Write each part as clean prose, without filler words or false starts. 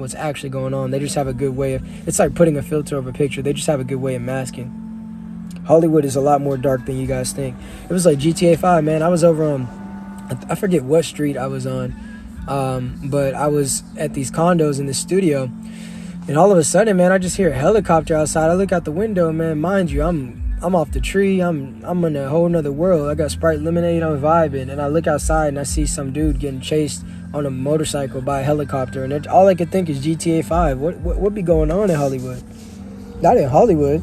what's actually going on. They just have a good way of, it's like putting a filter over a picture. They just have a good way of masking. Hollywood is a lot more dark than you guys think. It was like GTA 5, man. I was over on, I forget what street I was on, but I was at these condos in the studio, and all of a sudden, man, I just hear a helicopter outside. I look out the window, man. Mind you, I'm off the tree. I'm in a whole nother world. I got Sprite lemonade. I'm vibing, and I look outside and I see some dude getting chased on a motorcycle by a helicopter, and all I could think is GTA 5. What be going on in Hollywood? Not in Hollywood.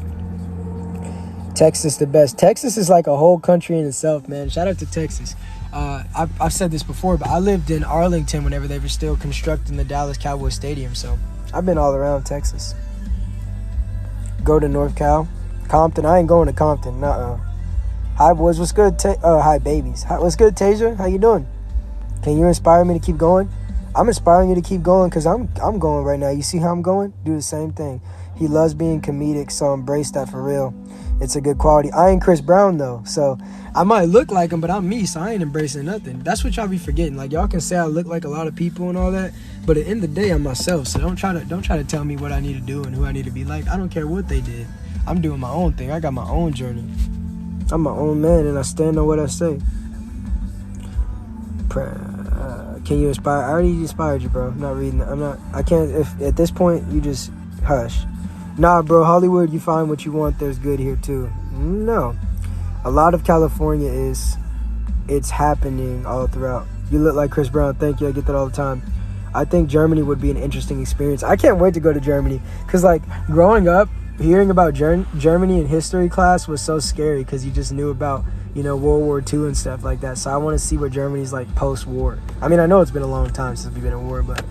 Texas the best. Texas is like a whole country in itself, man. Shout out to Texas. I've said this before, but I lived in Arlington whenever they were still constructing the Dallas Cowboys Stadium, so I've been all around Texas. Go to North Cal. Compton. I ain't going to Compton. Nuh-uh. Hi, boys. What's good? Hi, babies. What's good, Tasia? How you doing? Can you inspire me to keep going? I'm inspiring you to keep going because I'm going right now. You see how I'm going? Do the same thing. He loves being comedic, so embrace that for real. It's a good quality. I ain't Chris Brown, though, so I might look like him, but I'm me, so I ain't embracing nothing. That's what y'all be forgetting. Like, y'all can say I look like a lot of people and all that, but at the end of the day, I'm myself, so don't try to tell me what I need to do and who I need to be like. I don't care what they did. I'm doing my own thing. I got my own journey. I'm my own man, and I stand on what I say. Can you inspire? I already inspired you, bro. I'm not reading. I can't. If at this point you just hush. Nah, bro. Hollywood, you find what you want. There's good here too. No, a lot of California it's happening all throughout. You look like Chris Brown. Thank you. I get that all the time. I think Germany would be an interesting experience. I can't wait to go to Germany because, like, growing up, hearing about Germany in history class was so scary because you just knew about, World War II and stuff like that. So I want to see what Germany's like post-war. I mean, I know it's been a long time since we've been in war, but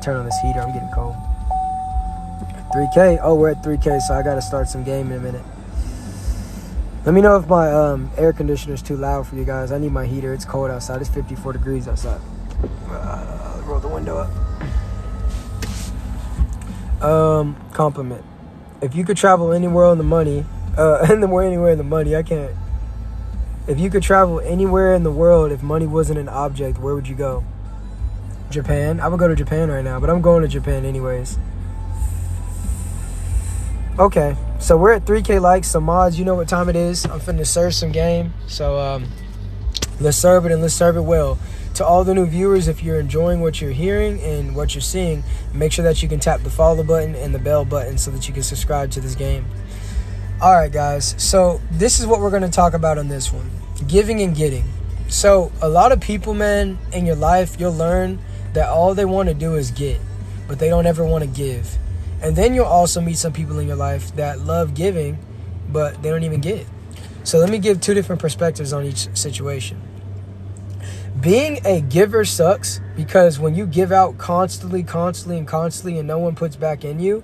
turn on this heater. I'm getting cold. 3K. Oh, we're at 3K, so I got to start some game in a minute. Let me know if my air conditioner is too loud for you guys. I need my heater. It's cold outside. It's 54 degrees outside. Roll the window up. Compliment. If you could travel anywhere in the money, I can't. If you could travel anywhere in the world, if money wasn't an object, where would you go? Japan? I would go to Japan right now, but I'm going to Japan anyways. Okay, so we're at 3K likes. So mods, you know what time it is. I'm finna serve some game. So let's serve it, and let's serve it well. To all the new viewers, if you're enjoying what you're hearing and what you're seeing, make sure that you can tap the follow button and the bell button so that you can subscribe to this game. All right, guys. So this is what we're going to talk about on this one. Giving and getting. So a lot of people, man, in your life, you'll learn that all they want to do is get, but they don't ever want to give. And then you'll also meet some people in your life that love giving, but they don't even get. So let me give two different perspectives on each situation. Being a giver sucks because when you give out constantly and no one puts back in you,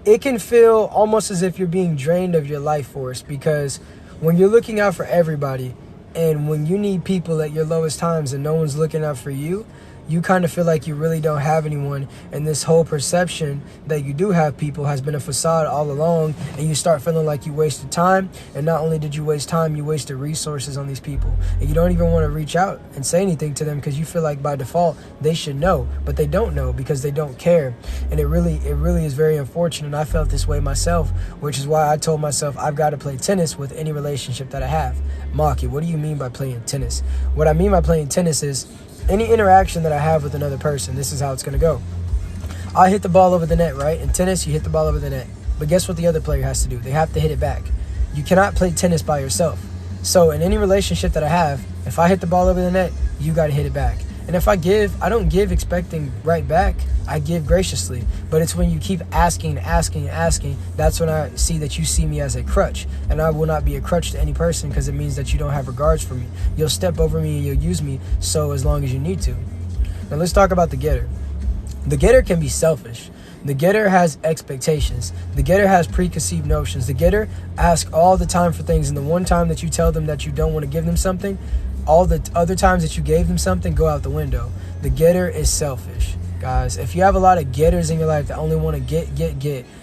it can feel almost as if you're being drained of your life force, because when you're looking out for everybody and when you need people at your lowest times and no one's looking out for you, you kind of feel like you really don't have anyone, and this whole perception that you do have people has been a facade all along, and you start feeling like you wasted time. And not only did you waste time, you wasted resources on these people, and you don't even want to reach out and say anything to them because you feel like by default they should know, but they don't know because they don't care. And it really is very unfortunate. I felt this way myself, which is why I told myself I've got to play tennis with any relationship that I have. Maki, what do you mean by playing tennis? What I mean by playing tennis is any interaction that I have with another person, this is how it's going to go. I hit the ball over the net, right? In tennis, you hit the ball over the net. But guess what the other player has to do? They have to hit it back. You cannot play tennis by yourself. So in any relationship that I have, if I hit the ball over the net, you got to hit it back. And if I give, I don't give expecting right back. I give graciously. But it's when you keep asking, that's when I see that you see me as a crutch. And I will not be a crutch to any person because it means that you don't have regards for me. You'll step over me and you'll use me so as long as you need to. Now let's talk about the getter. The getter can be selfish. The getter has expectations. The getter has preconceived notions. The getter asks all the time for things, and the one time that you tell them that you don't want to give them something, all the other times that you gave them something go out the window. The getter is selfish. Guys, if you have a lot of getters in your life that only want to get,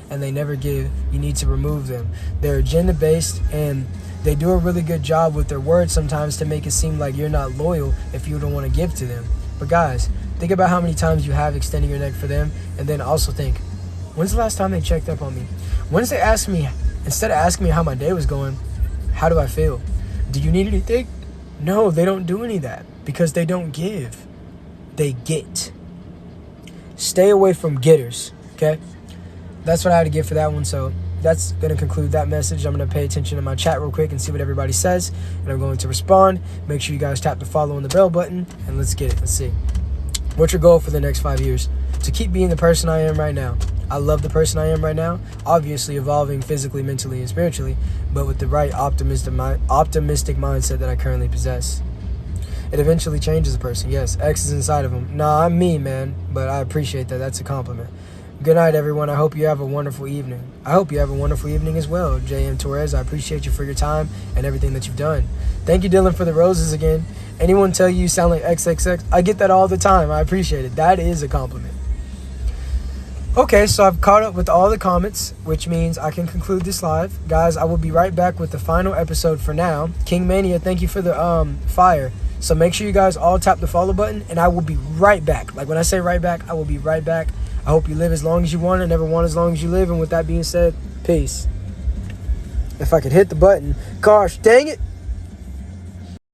and they never give, you need to remove them. They're agenda-based, and they do a really good job with their words sometimes to make it seem like you're not loyal if you don't want to give to them. But guys, Think about how many times you have extended your neck for them, and then also think, when's the last time they checked up on me? When's they asked me, instead of asking me how my day was going, how do I feel? Do you need anything? No, they don't do any of that because they don't give. They get. Stay away from getters, okay? That's what I had to give for that one, so that's going to conclude that message. I'm going to pay attention to my chat real quick and see what everybody says, and I'm going to respond. Make sure you guys tap the follow and the bell button, and let's get it. Let's see. What's your goal for the next 5 years? To keep being the person I am right now. I love the person I am right now. Obviously evolving physically, mentally, and spiritually, but with the right optimistic mindset that I currently possess. It eventually changes a person. Yes, X is inside of them. Nah, I'm me, man, but I appreciate that. That's a compliment. Good night, everyone. I hope you have a wonderful evening. I hope you have a wonderful evening as well, J.M. Torres. I appreciate you for your time and everything that you've done. Thank you, Dylan, for the roses again. Anyone tell you sound like XXX? I get that all the time. I appreciate it. That is a compliment. Okay, so I've caught up with all the comments, which means I can conclude this live. Guys, I will be right back with the final episode for now. King Mania, thank you for the fire. So make sure you guys all tap the follow button, and I will be right back. Like when I say right back, I will be right back. I hope you live as long as you want and never want as long as you live. And with that being said, peace. If I could hit the button. Gosh, dang it.